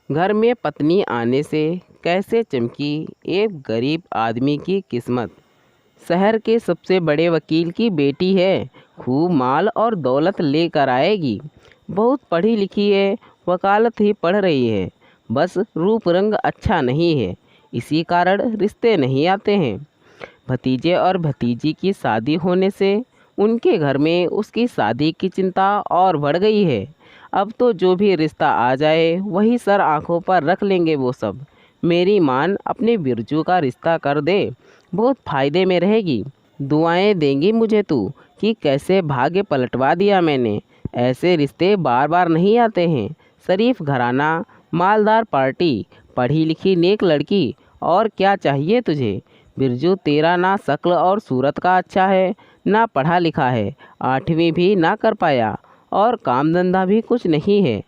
घर में पत्नी आने से कैसे चमकी एक गरीब आदमी की किस्मत। शहर के सबसे बड़े वकील की बेटी है, खूब माल और दौलत लेकर आएगी। बहुत पढ़ी लिखी है, वकालत ही पढ़ रही है, बस रूप रंग अच्छा नहीं है, इसी कारण रिश्ते नहीं आते हैं। भतीजे और भतीजी की शादी होने से उनके घर में उसकी शादी की चिंता और बढ़ गई है। अब तो जो भी रिश्ता आ जाए वही सर आंखों पर रख लेंगे वो सब। मेरी मान अपने बिरजू का रिश्ता कर दे, बहुत फ़ायदे में रहेगी। दुआएं देंगी मुझे तू कि कैसे भाग्य पलटवा दिया मैंने। ऐसे रिश्ते बार बार नहीं आते हैं। शरीफ घराना, मालदार पार्टी, पढ़ी लिखी नेक लड़की, और क्या चाहिए तुझे। बिरजू तेरा ना शक्ल और सूरत का अच्छा है, ना पढ़ा लिखा है, 8वीं भी ना कर पाया, और काम धंधा भी कुछ नहीं है।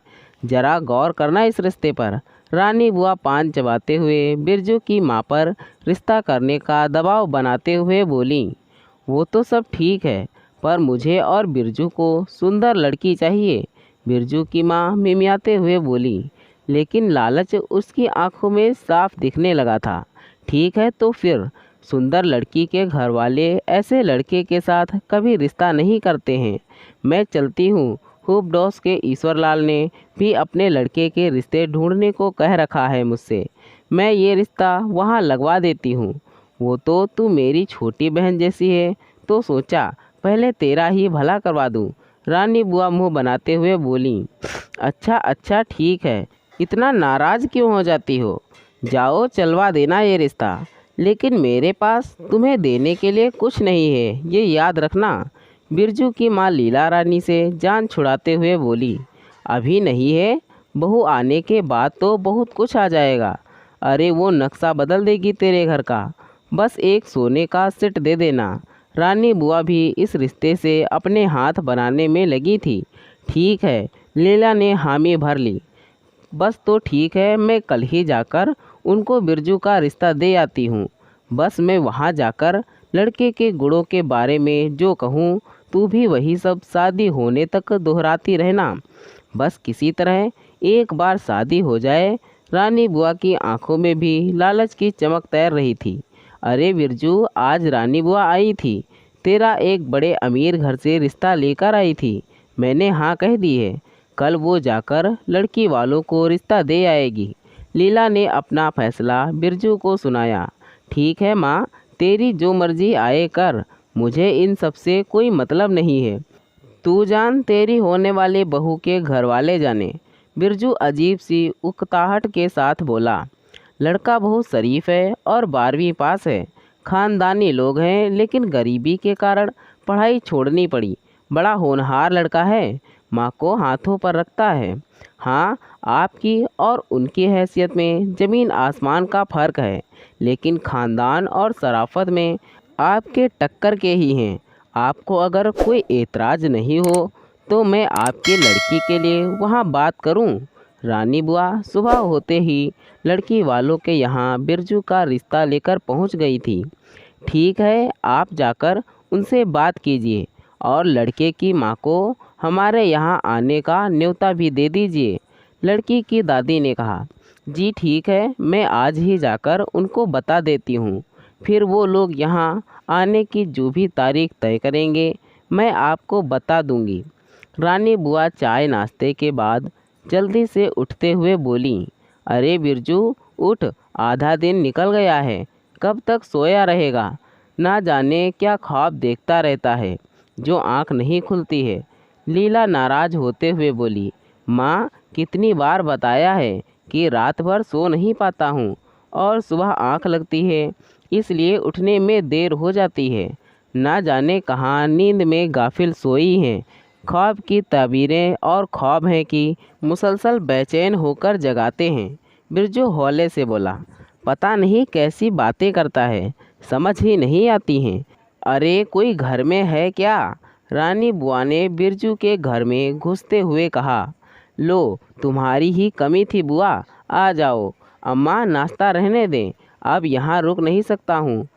जरा गौर करना इस रिश्ते पर। रानी बुआ पान चबाते हुए बिरजू की माँ पर रिश्ता करने का दबाव बनाते हुए बोली। वो तो सब ठीक है, पर मुझे और बिरजू को सुंदर लड़की चाहिए। बिरजू की माँ मिमियाते हुए बोली, लेकिन लालच उसकी आंखों में साफ दिखने लगा था। ठीक है तो फिर, सुंदर लड़की के घर वाले ऐसे लड़के के साथ कभी रिश्ता नहीं करते हैं। मैं चलती हूँ। खूबडोस के ईश्वरलाल ने भी अपने लड़के के रिश्ते ढूंढने को कह रखा है मुझसे। मैं ये रिश्ता वहाँ लगवा देती हूँ। वो तो तू मेरी छोटी बहन जैसी है, तो सोचा पहले तेरा ही भला करवा दूँ। रानी बुआ मुँह बनाते हुए बोली। अच्छा अच्छा ठीक है, इतना नाराज़ क्यों हो जाती हो। जाओ चलवा देना ये रिश्ता, लेकिन मेरे पास तुम्हें देने के लिए कुछ नहीं है, ये याद रखना। बिरजू की माँ लीला रानी से जान छुड़ाते हुए बोली। अभी नहीं है, बहू आने के बाद तो बहुत कुछ आ जाएगा। अरे वो नक्शा बदल देगी तेरे घर का, बस एक सोने का सेट दे देना। रानी बुआ भी इस रिश्ते से अपने हाथ बनाने में लगी थी। ठीक है, लीला ने हामी भर ली। बस तो ठीक है, मैं कल ही जाकर उनको बिरजू का रिश्ता दे आती हूँ। बस मैं वहाँ जाकर लड़के के गुणों के बारे में जो कहूँ, तू भी वही सब शादी होने तक दोहराती रहना। बस किसी तरह एक बार शादी हो जाए। रानी बुआ की आंखों में भी लालच की चमक तैर रही थी। अरे बिरजू, आज रानी बुआ आई थी, तेरा एक बड़े अमीर घर से रिश्ता लेकर आई थी। मैंने हाँ कह दी है। कल वो जाकर लड़की वालों को रिश्ता दे आएगी। लीला ने अपना फैसला बिरजू को सुनाया। ठीक है माँ, तेरी जो मर्जी आए कर, मुझे इन सब से कोई मतलब नहीं है। तू जान, तेरी होने वाले बहू के घर वाले जाने। बिरजू अजीब सी उकताहट के साथ बोला। लड़का बहुत शरीफ है और 12वीं पास है। खानदानी लोग हैं, लेकिन गरीबी के कारण पढ़ाई छोड़नी पड़ी। बड़ा होनहार लड़का है, माँ को हाथों पर रखता है। हाँ, आपकी और उनकी हैसियत में ज़मीन आसमान का फ़र्क है, लेकिन ख़ानदान और शराफत में आपके टक्कर के ही हैं। आपको अगर कोई एतराज़ नहीं हो तो मैं आपकी लड़की के लिए वहाँ बात करूँ। रानी बुआ सुबह होते ही लड़की वालों के यहाँ बिरजू का रिश्ता लेकर पहुँच गई थी। ठीक है, आप जाकर उनसे बात कीजिए और लड़के की माँ को हमारे यहाँ आने का न्योता भी दे दीजिए। लड़की की दादी ने कहा। जी ठीक है, मैं आज ही जाकर उनको बता देती हूँ। फिर वो लोग यहाँ आने की जो भी तारीख तय करेंगे, मैं आपको बता दूँगी। रानी बुआ चाय नाश्ते के बाद जल्दी से उठते हुए बोली। अरे बिरजू, उठ, आधा दिन निकल गया है, कब तक सोया रहेगा। ना जाने क्या ख्वाब देखता रहता है जो आँख नहीं खुलती है। लीला नाराज होते हुए बोली। माँ, कितनी बार बताया है कि रात भर सो नहीं पाता हूँ और सुबह आँख लगती है, इसलिए उठने में देर हो जाती है। ना जाने कहाँ नींद में गाफिल सोई हैं। ख्वाब की ताबीरें और ख्वाब हैं कि मुसलसल बेचैन होकर जगाते हैं। बिरजू हौले से बोला। पता नहीं कैसी बातें करता है, समझ ही नहीं आती हैं। अरे कोई घर में है क्या। रानी बुआ ने बिरजू के घर में घुसते हुए कहा। लो, तुम्हारी ही कमी थी बुआ, आ जाओ। अम्मा, नाश्ता रहने दें, अब यहाँ रुक नहीं सकता हूँ।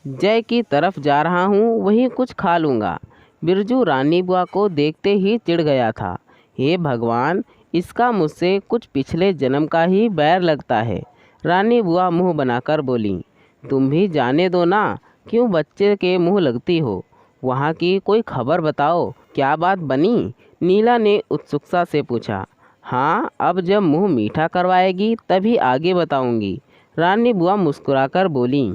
जय की तरफ जा रहा हूँ, वहीं कुछ खा लूँगा। बिरजू रानी बुआ को देखते ही चिढ़ गया था। हे भगवान, इसका मुझसे कुछ पिछले जन्म का ही बैर लगता है। रानी बुआ मुंह बनाकर बोली। तुम भी जाने दो ना, क्यों बच्चे के मुंह लगती हो। वहाँ की कोई खबर बताओ, क्या बात बनी। नीला ने उत्सुकता से पूछा। हाँ, अब जब मुंह मीठा करवाएगी तभी आगे बताऊंगी। रानी बुआ मुस्कुराकर बोली।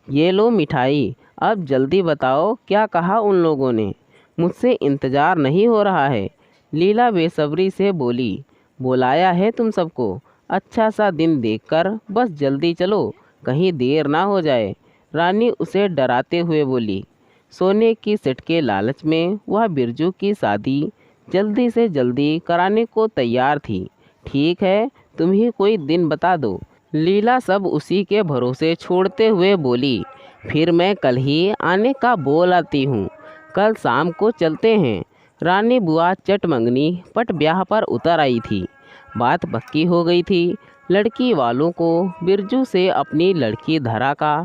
ये लो मिठाई, अब जल्दी बताओ क्या कहा उन लोगों ने। मुझसे इंतज़ार नहीं हो रहा है। लीला बेसब्री से बोली। बुलाया है तुम सबको, अच्छा सा दिन देखकर बस जल्दी चलो, कहीं देर ना हो जाए। रानी उसे डराते हुए बोली। सोने की सिट के लालच में वह बिरजू की शादी जल्दी से जल्दी कराने को तैयार थी। ठीक है, तुम ही कोई दिन बता दो। लीला सब उसी के भरोसे छोड़ते हुए बोली। फिर मैं कल ही आने का बोल आती हूँ, कल शाम को चलते हैं। रानी बुआ चटमंगनी पट ब्याह पर उतर आई थी। बात पक्की हो गई थी। लड़की वालों को बिरजू से अपनी लड़की धरा का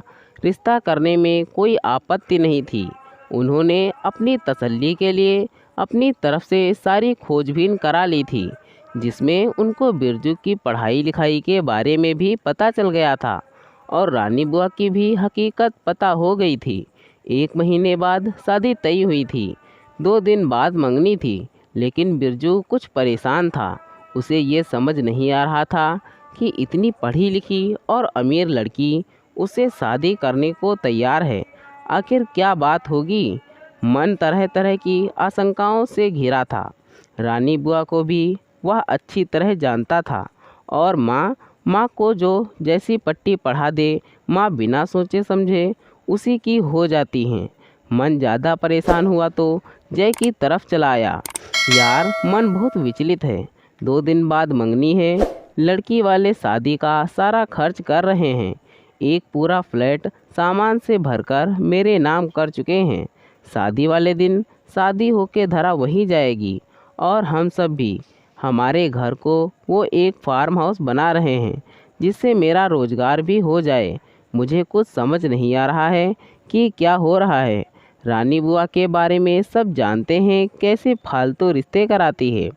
रिश्ता करने में कोई आपत्ति नहीं थी। उन्होंने अपनी तसल्ली के लिए अपनी तरफ से सारी खोजबीन करा ली थी, जिसमें उनको बिरजू की पढ़ाई लिखाई के बारे में भी पता चल गया था और रानी बुआ की भी हकीकत पता हो गई थी। 1 महीने बाद शादी तय हुई थी। 2 दिन बाद मंगनी थी, लेकिन बिरजू कुछ परेशान था। उसे ये समझ नहीं आ रहा था कि इतनी पढ़ी लिखी और अमीर लड़की उसे शादी करने को तैयार है। आखिर क्या बात होगी। मन तरह तरह की आशंकाओं से घिरा था। रानी बुआ को भी वह अच्छी तरह जानता था और माँ को जो जैसी पट्टी पढ़ा दे, माँ बिना सोचे समझे उसी की हो जाती हैं। मन ज़्यादा परेशान हुआ तो जय की तरफ चला आया। यार, मन बहुत विचलित है। 2 दिन बाद मंगनी है। लड़की वाले शादी का सारा खर्च कर रहे हैं। एक पूरा फ्लैट सामान से भरकर मेरे नाम कर चुके हैं। शादी वाले दिन शादी होके धरा वहीं जाएगी और हम सब भी। हमारे घर को वो एक फार्म हाउस बना रहे हैं, जिससे मेरा रोज़गार भी हो जाए। मुझे कुछ समझ नहीं आ रहा है कि क्या हो रहा है। रानी बुआ के बारे में सब जानते हैं, कैसे फालतू रिश्ते कराती है।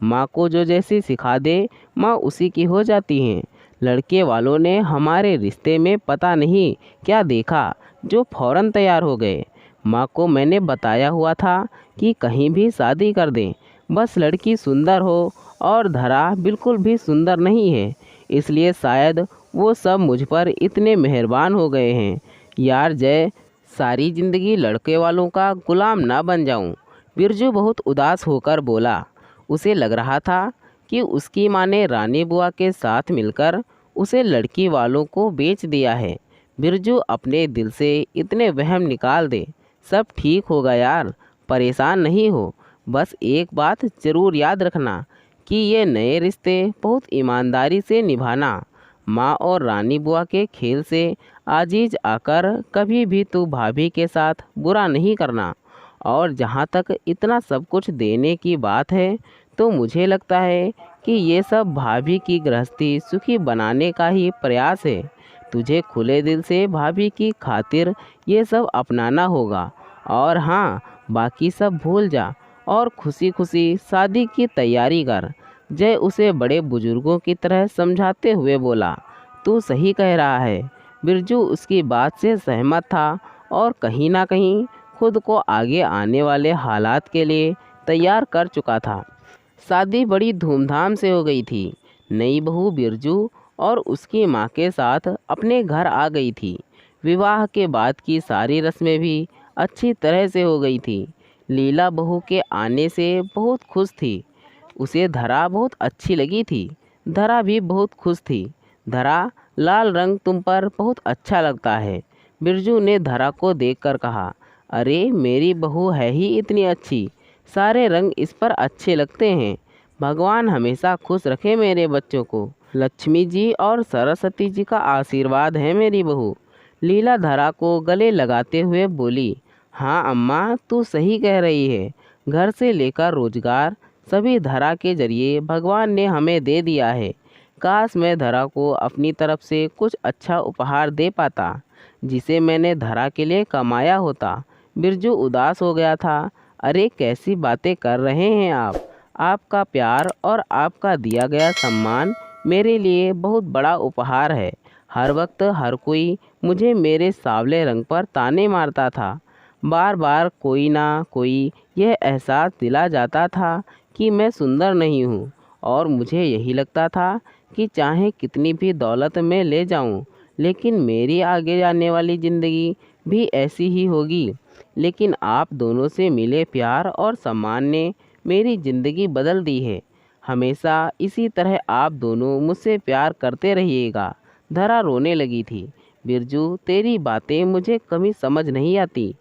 माँ को जो जैसी सिखा दे, माँ उसी की हो जाती हैं। लड़के वालों ने हमारे रिश्ते में पता नहीं क्या देखा जो फ़ौरन तैयार हो गए। माँ को मैंने बताया हुआ था कि कहीं भी शादी कर दें, बस लड़की सुंदर हो, और धरा बिल्कुल भी सुंदर नहीं है। इसलिए शायद वो सब मुझ पर इतने मेहरबान हो गए हैं। यार जय, सारी ज़िंदगी लड़के वालों का गुलाम ना बन जाऊं। बिरजू बहुत उदास होकर बोला। उसे लग रहा था कि उसकी माँ ने रानी बुआ के साथ मिलकर उसे लड़की वालों को बेच दिया है। बिरजू अपने दिल से इतने वहम निकाल दे, सब ठीक होगा यार, परेशान नहीं हो। बस एक बात ज़रूर याद रखना कि ये नए रिश्ते बहुत ईमानदारी से निभाना। माँ और रानी बुआ के खेल से आजीज आकर कभी भी तू भाभी के साथ बुरा नहीं करना। और जहाँ तक इतना सब कुछ देने की बात है, तो मुझे लगता है कि ये सब भाभी की गृहस्थी सुखी बनाने का ही प्रयास है। तुझे खुले दिल से भाभी की खातिर ये सब अपनाना होगा। और हाँ, बाकी सब भूल जा और खुशी खुशी शादी की तैयारी कर। जय उसे बड़े बुजुर्गों की तरह समझाते हुए बोला। तू सही कह रहा है। बिरजू उसकी बात से सहमत था और कहीं ना कहीं खुद को आगे आने वाले हालात के लिए तैयार कर चुका था। शादी बड़ी धूमधाम से हो गई थी। नई बहू बिरजू और उसकी माँ के साथ अपने घर आ गई थी। विवाह के बाद की सारी रस्में भी अच्छी तरह से हो गई थी। लीला बहू के आने से बहुत खुश थी। उसे धरा बहुत अच्छी लगी थी। धरा भी बहुत खुश थी। धरा, लाल रंग तुम पर बहुत अच्छा लगता है। बिरजू ने धरा को देखकर कहा। अरे, मेरी बहू है ही इतनी अच्छी, सारे रंग इस पर अच्छे लगते हैं। भगवान हमेशा खुश रखे मेरे बच्चों को। लक्ष्मी जी और सरस्वती जी का आशीर्वाद है मेरी बहू। लीला धरा को गले लगाते हुए बोली। हाँ अम्मा, तू सही कह रही है। घर से लेकर रोजगार सभी धरा के जरिए भगवान ने हमें दे दिया है। काश मैं धरा को अपनी तरफ से कुछ अच्छा उपहार दे पाता, जिसे मैंने धरा के लिए कमाया होता। बिरजू उदास हो गया था। अरे कैसी बातें कर रहे हैं आप। आपका प्यार और आपका दिया गया सम्मान मेरे लिए बहुत बड़ा उपहार है। हर वक्त हर कोई मुझे मेरे सांवले रंग पर ताने मारता था। बार बार कोई ना कोई यह एहसास दिला जाता था कि मैं सुंदर नहीं हूँ, और मुझे यही लगता था कि चाहे कितनी भी दौलत मैं ले जाऊँ, लेकिन मेरी आगे जाने वाली ज़िंदगी भी ऐसी ही होगी। लेकिन आप दोनों से मिले प्यार और सम्मान ने मेरी ज़िंदगी बदल दी है। हमेशा इसी तरह आप दोनों मुझसे प्यार करते रहिएगा। धरा रोने लगी थी। बिरजू, तेरी बातें मुझे कभी समझ नहीं आती।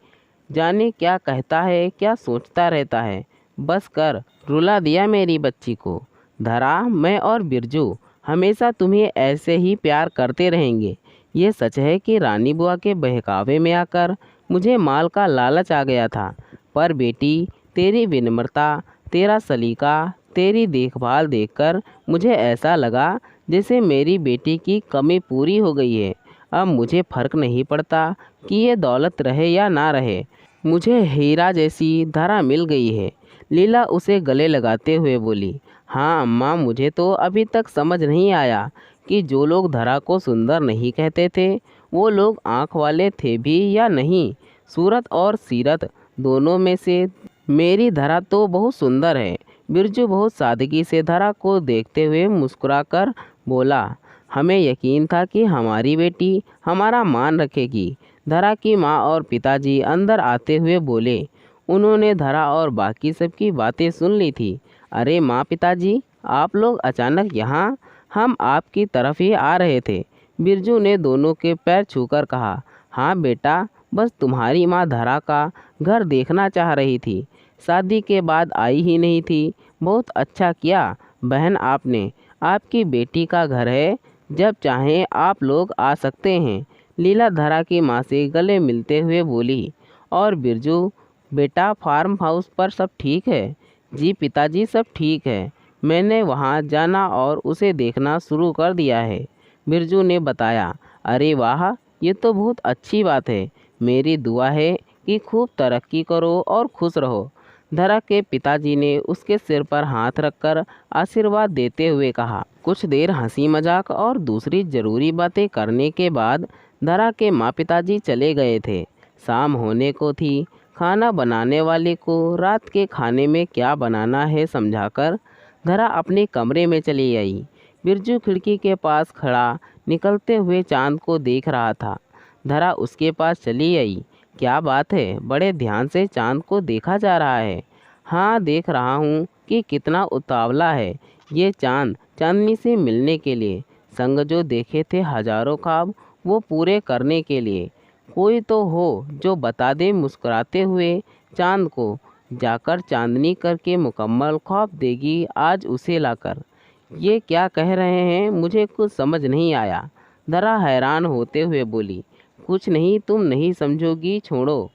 जाने क्या कहता है, क्या सोचता रहता है। बस कर, रुला दिया मेरी बच्ची को। धरा, मैं और बिरजू हमेशा तुम्हें ऐसे ही प्यार करते रहेंगे। ये सच है कि रानी बुआ के बहकावे में आकर मुझे माल का लालच आ गया था, पर बेटी, तेरी विनम्रता, तेरा सलीका, तेरी देखभाल देखकर मुझे ऐसा लगा जैसे मेरी बेटी की कमी पूरी हो गई है। अब मुझे फ़र्क नहीं पड़ता कि ये दौलत रहे या ना रहे। मुझे हीरा जैसी धरा मिल गई है। लीला उसे गले लगाते हुए बोली। हाँ अम्मा, मुझे तो अभी तक समझ नहीं आया कि जो लोग धरा को सुंदर नहीं कहते थे, वो लोग आँख वाले थे भी या नहीं। सूरत और सीरत दोनों में से मेरी धरा तो बहुत सुंदर है। बिरजू बहुत सादगी से धरा को देखते हुए मुस्कुराकर बोला। हमें यकीन था कि हमारी बेटी हमारा मान रखेगी। धरा की माँ और पिताजी अंदर आते हुए बोले। उन्होंने धरा और बाकी सबकी बातें सुन ली थी। अरे माँ, पिताजी, आप लोग अचानक यहाँ? हम आपकी तरफ ही आ रहे थे। बिरजू ने दोनों के पैर छूकर कहा। हाँ बेटा, बस तुम्हारी माँ धरा का घर देखना चाह रही थी। शादी के बाद आई ही नहीं थी। बहुत अच्छा किया बहन आपने। आपकी बेटी का घर है, जब चाहें आप लोग आ सकते हैं। लीला धरा की माँ से गले मिलते हुए बोली। और बिरजू बेटा, फार्म हाउस पर सब ठीक है? जी पिताजी, सब ठीक है। मैंने वहाँ जाना और उसे देखना शुरू कर दिया है, बिरजू ने बताया। अरे वाह, ये तो बहुत अच्छी बात है। मेरी दुआ है कि खूब तरक्की करो और खुश रहो। धरा के पिताजी ने उसके सिर पर हाथ रखकर आशीर्वाद देते हुए कहा। कुछ देर हंसी मजाक और दूसरी ज़रूरी बातें करने के बाद धरा के माँ पिताजी चले गए थे। शाम होने को थी। खाना बनाने वाले को रात के खाने में क्या बनाना है समझाकर धरा अपने कमरे में चली आई। बिरजू खिड़की के पास खड़ा निकलते हुए चांद को देख रहा था। धरा उसके पास चली आई। क्या बात है, बड़े ध्यान से चांद को देखा जा रहा है? हाँ, देख रहा हूँ कि कितना उतावला है ये चांद चांदनी से मिलने के लिए। संग जो देखे थे हजारों ख्वाब, वो पूरे करने के लिए। कोई तो हो जो बता दे मुस्कुराते हुए चांद को, जाकर चांदनी करके मुकम्मल ख्वाब देगी आज उसे लाकर। ये क्या कह रहे हैं, मुझे कुछ समझ नहीं आया। धरा हैरान होते हुए बोली। कुछ नहीं, तुम नहीं समझोगी, छोड़ो।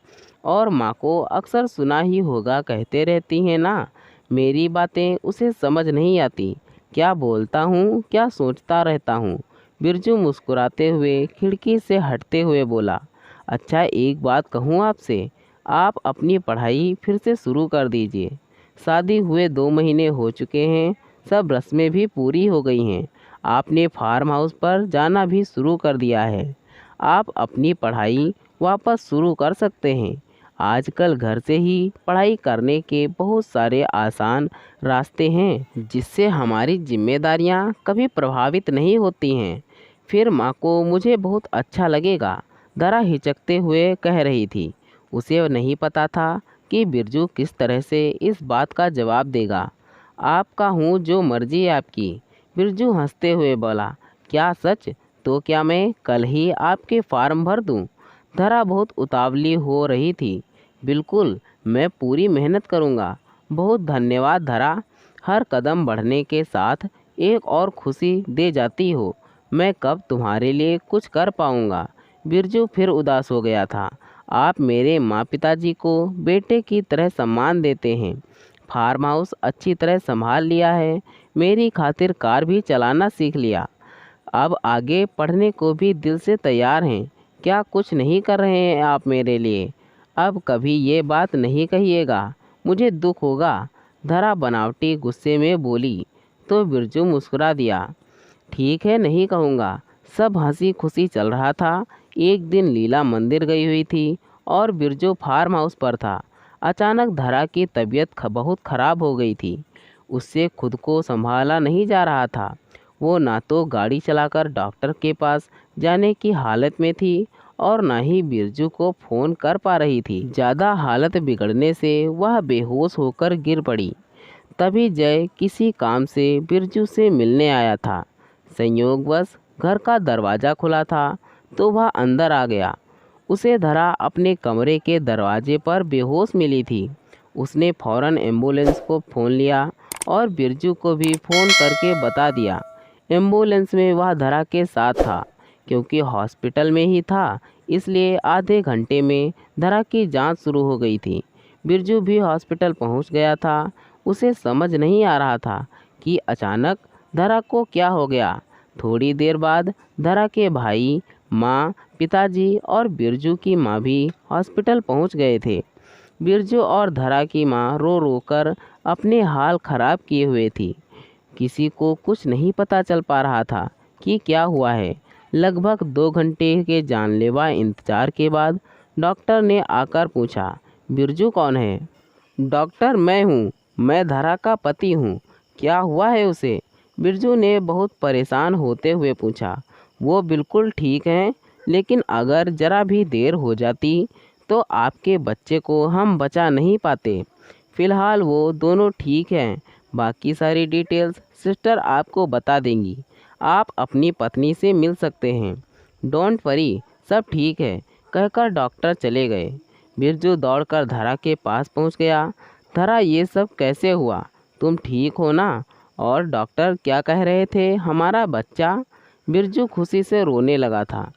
और माँ को अक्सर सुना ही होगा, कहते रहती हैं ना, मेरी बातें उसे समझ नहीं आती। क्या बोलता हूँ, क्या सोचता रहता हूँ। बिरजू मुस्कुराते हुए खिड़की से हटते हुए बोला। अच्छा, एक बात कहूँ आपसे, आप अपनी पढ़ाई फिर से शुरू कर दीजिए। शादी हुए 2 महीने हो चुके हैं, सब रस्में भी पूरी हो गई हैं। आपने फार्म हाउस पर जाना भी शुरू कर दिया है। आप अपनी पढ़ाई वापस शुरू कर सकते हैं। आजकल घर से ही पढ़ाई करने के बहुत सारे आसान रास्ते हैं, जिससे हमारी जिम्मेदारियां कभी प्रभावित नहीं होती हैं। फिर माँ को मुझे बहुत अच्छा लगेगा, धरा हिचकते हुए कह रही थी। उसे नहीं पता था कि बिरजू किस तरह से इस बात का जवाब देगा। आपका हूँ, जो मर्जी है आपकी, बिरजू हंसते हुए बोला। क्या सच? तो क्या मैं कल ही आपके फार्म भर दूँ? धरा बहुत उतावली हो रही थी। बिल्कुल, मैं पूरी मेहनत करूँगा। बहुत धन्यवाद धरा, हर कदम बढ़ने के साथ एक और खुशी दे जाती हो। मैं कब तुम्हारे लिए कुछ कर पाऊँगा। बिरजू फिर उदास हो गया था। आप मेरे माँ पिताजी को बेटे की तरह सम्मान देते हैं। फार्म हाउस अच्छी तरह संभाल लिया है, मेरी खातिर कार भी चलाना सीख लिया। अब आगे पढ़ने को भी दिल से तैयार हैं। क्या कुछ नहीं कर रहे हैं आप मेरे लिए? अब कभी ये बात नहीं कहिएगा, मुझे दुख होगा। धरा बनावटी गुस्से में बोली तो बिरजू मुस्कुरा दिया। ठीक है, नहीं कहूँगा। सब हंसी खुशी चल रहा था। एक दिन लीला मंदिर गई हुई थी और बिरजू फार्म हाउस पर था। अचानक धरा की तबीयत बहुत खराब हो गई थी। उससे खुद को संभाला नहीं जा रहा था। वो ना तो गाड़ी चलाकर डॉक्टर के पास जाने की हालत में थी और ना ही बिरजू को फ़ोन कर पा रही थी। ज़्यादा हालत बिगड़ने से वह बेहोश होकर गिर पड़ी। तभी जय किसी काम से बिरजू से मिलने आया था। संयोगवश घर का दरवाज़ा खुला था तो वह अंदर आ गया। उसे धरा अपने कमरे के दरवाजे पर बेहोश मिली थी। उसने फौरन एम्बुलेंस को फ़ोन लिया और बिरजू को भी फ़ोन करके बता दिया। एम्बुलेंस में वह धरा के साथ था। क्योंकि हॉस्पिटल में ही था, इसलिए आधे घंटे में धरा की जांच शुरू हो गई थी। बिरजू भी हॉस्पिटल पहुंच गया था। उसे समझ नहीं आ रहा था कि अचानक धरा को क्या हो गया। थोड़ी देर बाद धरा के भाई, माँ, पिताजी और बिरजू की माँ भी हॉस्पिटल पहुंच गए थे। बिरजू और धरा की माँ रो रो कर अपने हाल खराब किए हुए थी। किसी को कुछ नहीं पता चल पा रहा था कि क्या हुआ है। लगभग 2 घंटे के जानलेवा इंतजार के बाद डॉक्टर ने आकर पूछा, बिरजू कौन है? डॉक्टर, मैं हूँ। मैं धरा का पति हूँ। क्या हुआ है उसे? बिरजू ने बहुत परेशान होते हुए पूछा। वो बिल्कुल ठीक हैं, लेकिन अगर ज़रा भी देर हो जाती तो आपके बच्चे को हम बचा नहीं पाते। फ़िलहाल वो दोनों ठीक हैं। बाकी सारी डिटेल्स सिस्टर आपको बता देंगी। आप अपनी पत्नी से मिल सकते हैं। डोंट वरी, सब ठीक है, कहकर डॉक्टर चले गए। बिरजू दौड़कर धरा के पास पहुंच गया। धरा, ये सब कैसे हुआ? तुम ठीक हो ना? और डॉक्टर क्या कह रहे थे? हमारा बच्चा? बिरजू खुशी से रोने लगा था।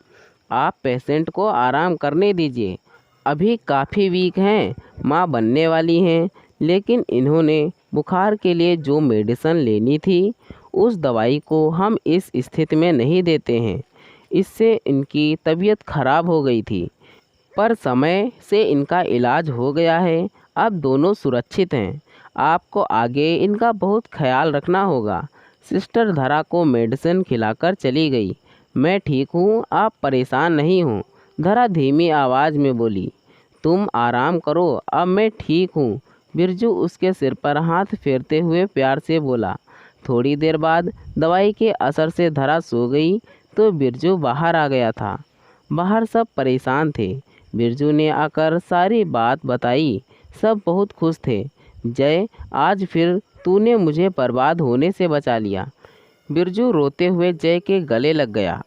आप पेशेंट को आराम करने दीजिए। अभी काफ़ी वीक हैं, माँ बनने वाली हैं। लेकिन इन्होंने बुखार के लिए जो मेडिसिन लेनी थी, उस दवाई को हम इस स्थिति में नहीं देते हैं। इससे इनकी तबीयत खराब हो गई थी, पर समय से इनका इलाज हो गया है। अब दोनों सुरक्षित हैं। आपको आगे इनका बहुत ख्याल रखना होगा। सिस्टर धरा को मेडिसिन खिलाकर चली गई। मैं ठीक हूँ, आप परेशान नहीं हो, धरा धीमी आवाज़ में बोली। तुम आराम करो, अब मैं ठीक हूँ। बिरजू उसके सिर पर हाथ फेरते हुए प्यार से बोला। थोड़ी देर बाद दवाई के असर से धरा सो गई तो बिरजू बाहर आ गया था। बाहर सब परेशान थे। बिरजू ने आकर सारी बात बताई। सब बहुत खुश थे। जय, आज फिर तूने मुझे बर्बाद होने से बचा लिया। बिरजू रोते हुए जय के गले लग गया।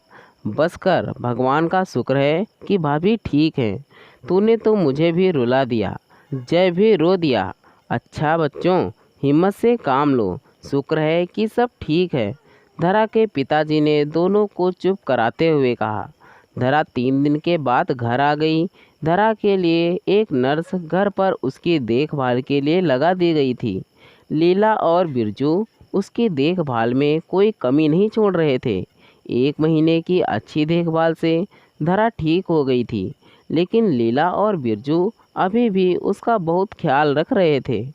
बस कर, भगवान का शुक्र है कि भाभी ठीक है। तूने तो मुझे भी रुला दिया। जय भी रो दिया। अच्छा बच्चों, हिम्मत से काम लो। शुक्र है कि सब ठीक है, धरा के पिताजी ने दोनों को चुप कराते हुए कहा। धरा 3 दिन के बाद घर आ गई। धरा के लिए एक नर्स घर पर उसकी देखभाल के लिए लगा दी गई थी। लीला और बिरजू उसकी देखभाल में कोई कमी नहीं छोड़ रहे थे। 1 महीने की अच्छी देखभाल से धरा ठीक हो गई थी, लेकिन लीला और बिरजू अभी भी उसका बहुत ख्याल रख रहे थे।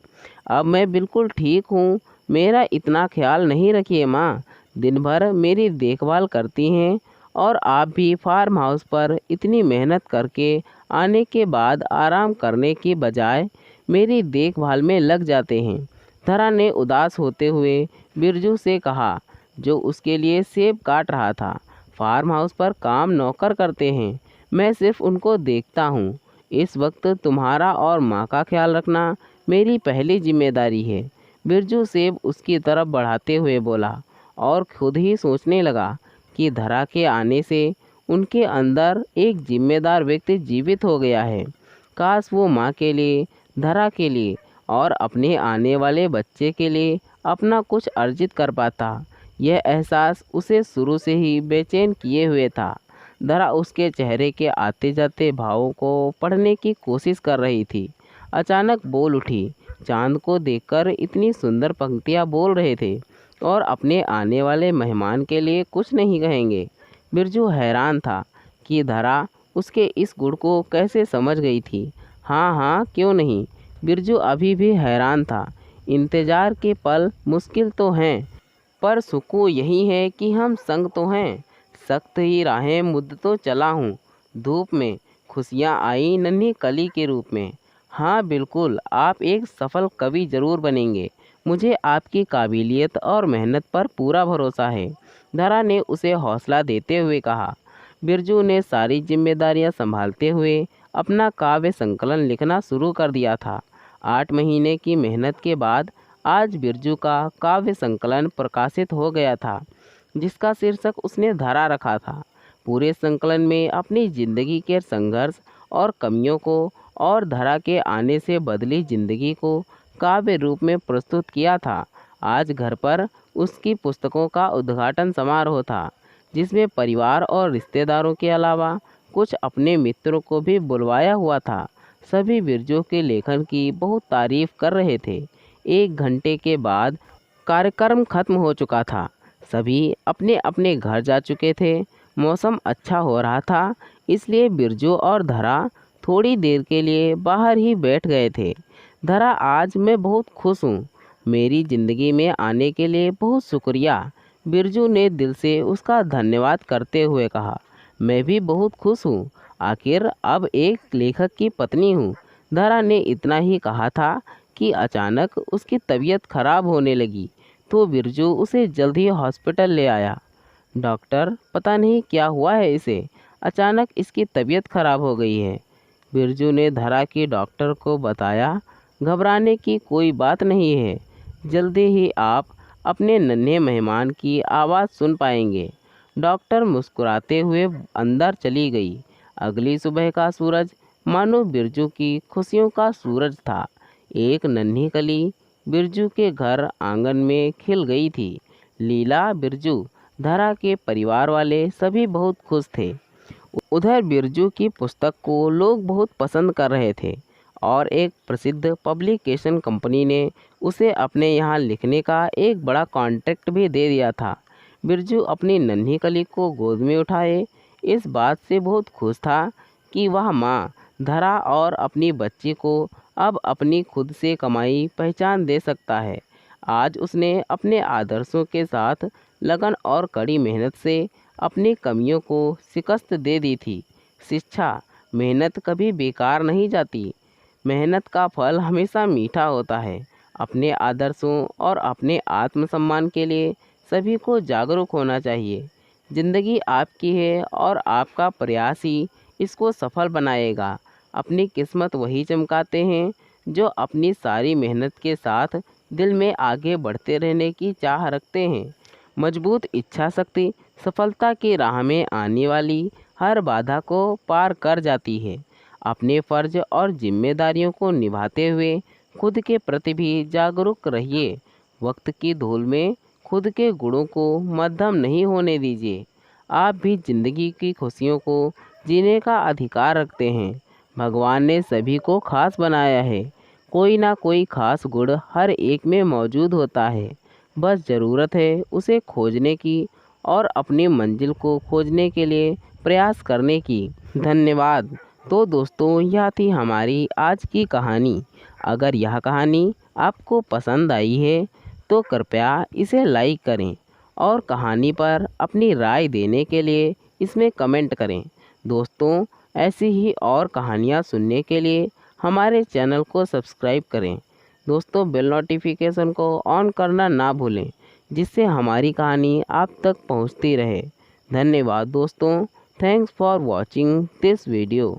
अब मैं बिल्कुल ठीक हूँ, मेरा इतना ख्याल नहीं रखिए माँ। दिन भर मेरी देखभाल करती हैं और आप भी फार्म हाउस पर इतनी मेहनत करके आने के बाद आराम करने की बजाय मेरी देखभाल में लग जाते हैं। धरा ने उदास होते हुए बिरजू से कहा, जो उसके लिए सेब काट रहा था। फार्म हाउस पर काम नौकर करते हैं, मैं सिर्फ उनको देखता हूँ। इस वक्त तुम्हारा और माँ का ख्याल रखना मेरी पहली जिम्मेदारी है। बिरजू सेब उसकी तरफ बढ़ाते हुए बोला और खुद ही सोचने लगा कि धरा के आने से उनके अंदर एक जिम्मेदार व्यक्ति जीवित हो गया है। काश वो माँ के लिए, धरा के लिए और अपने आने वाले बच्चे के लिए अपना कुछ अर्जित कर पाता। यह एहसास उसे शुरू से ही बेचैन किए हुए था। धरा उसके चेहरे के आते जाते भावों को पढ़ने की कोशिश कर रही थी। अचानक बोल उठी। चांद को देखकर इतनी सुंदर पंक्तियाँ बोल रहे थे और अपने आने वाले मेहमान के लिए कुछ नहीं कहेंगे। बिरजू हैरान था कि धरा उसके इस गुण को कैसे समझ गई थी। हाँ हाँ, क्यों नहीं। बिरजू अभी भी हैरान था। इंतज़ार के पल मुश्किल तो हैं, पर सुकून यही है कि हम संग तो हैं। सख्त ही राहें मुद्द तो चला हूँ धूप में, खुशियाँ आई नन्ही कली के रूप में। हाँ बिल्कुल, आप एक सफल कवि ज़रूर बनेंगे। मुझे आपकी काबिलियत और मेहनत पर पूरा भरोसा है, धरा ने उसे हौसला देते हुए कहा। बिरजू ने सारी जिम्मेदारियां संभालते हुए अपना काव्य संकलन लिखना शुरू कर दिया था। 8 महीने की मेहनत के बाद आज बिरजू का काव्य संकलन प्रकाशित हो गया था, जिसका शीर्षक उसने धरा रखा था। पूरे संकलन में अपनी जिंदगी के संघर्ष और कमियों को और धरा के आने से बदली जिंदगी को काव्य रूप में प्रस्तुत किया था। आज घर पर उसकी पुस्तकों का उद्घाटन समारोह था, जिसमें परिवार और रिश्तेदारों के अलावा कुछ अपने मित्रों को भी बुलवाया हुआ था। सभी बिरजू के लेखन की बहुत तारीफ कर रहे थे। 1 घंटे के बाद कार्यक्रम खत्म हो चुका था। सभी अपने अपने घर जा चुके थे। मौसम अच्छा हो रहा था, इसलिए बिरजू और धरा थोड़ी देर के लिए बाहर ही बैठ गए थे। धरा, आज मैं बहुत खुश हूँ। मेरी ज़िंदगी में आने के लिए बहुत शुक्रिया। बिरजू ने दिल से उसका धन्यवाद करते हुए कहा। मैं भी बहुत खुश हूँ, आखिर अब एक लेखक की पत्नी हूँ। धरा ने इतना ही कहा था कि अचानक उसकी तबीयत खराब होने लगी, तो बिरजू उसे जल्द ही हॉस्पिटल ले आया। डॉक्टर, पता नहीं क्या हुआ है इसे, अचानक इसकी तबीयत खराब हो गई है। बिरजू ने धरा की डॉक्टर को बताया। घबराने की कोई बात नहीं है, जल्दी ही आप अपने नन्हे मेहमान की आवाज़ सुन पाएंगे। डॉक्टर मुस्कुराते हुए अंदर चली गई। अगली सुबह का सूरज मानो बिरजू की खुशियों का सूरज था। एक नन्ही कली बिरजू के घर आंगन में खिल गई थी। लीला, बिरजू, धरा के परिवार वाले सभी बहुत खुश थे। उधर बिरजू की पुस्तक को लोग बहुत पसंद कर रहे थे और एक प्रसिद्ध पब्लिकेशन कंपनी ने उसे अपने यहाँ लिखने का एक बड़ा कॉन्ट्रैक्ट भी दे दिया था। बिरजू अपनी नन्ही कली को गोद में उठाए इस बात से बहुत खुश था कि वह माँ, धरा और अपनी बच्ची को अब अपनी खुद से कमाई पहचान दे सकता है। आज उसने अपने आदर्शों के साथ लगन और कड़ी मेहनत से अपनी कमियों को शिकस्त दे दी थी। शिक्षा, मेहनत कभी बेकार नहीं जाती। मेहनत का फल हमेशा मीठा होता है। अपने आदर्शों और अपने आत्मसम्मान के लिए सभी को जागरूक होना चाहिए। ज़िंदगी आपकी है और आपका प्रयास ही इसको सफल बनाएगा। अपनी किस्मत वही चमकाते हैं जो अपनी सारी मेहनत के साथ दिल में आगे बढ़ते रहने की चाह रखते हैं। मजबूत इच्छा शक्ति सफलता की राह में आने वाली हर बाधा को पार कर जाती है। अपने फर्ज और जिम्मेदारियों को निभाते हुए खुद के प्रति भी जागरूक रहिए। वक्त की धूल में खुद के गुणों को मध्यम नहीं होने दीजिए। आप भी जिंदगी की खुशियों को जीने का अधिकार रखते हैं। भगवान ने सभी को खास बनाया है। कोई ना कोई खास गुण हर एक में मौजूद होता है। बस ज़रूरत है उसे खोजने की और अपनी मंजिल को खोजने के लिए प्रयास करने की। धन्यवाद। तो दोस्तों, यह थी हमारी आज की कहानी। अगर यह कहानी आपको पसंद आई है तो कृपया इसे लाइक करें और कहानी पर अपनी राय देने के लिए इसमें कमेंट करें। दोस्तों, ऐसी ही और कहानियाँ सुनने के लिए हमारे चैनल को सब्सक्राइब करें। दोस्तों, बेल नोटिफिकेशन को ऑन करना ना भूलें, जिससे हमारी कहानी आप तक पहुंचती रहे। धन्यवाद दोस्तों। Thanks for watching this video.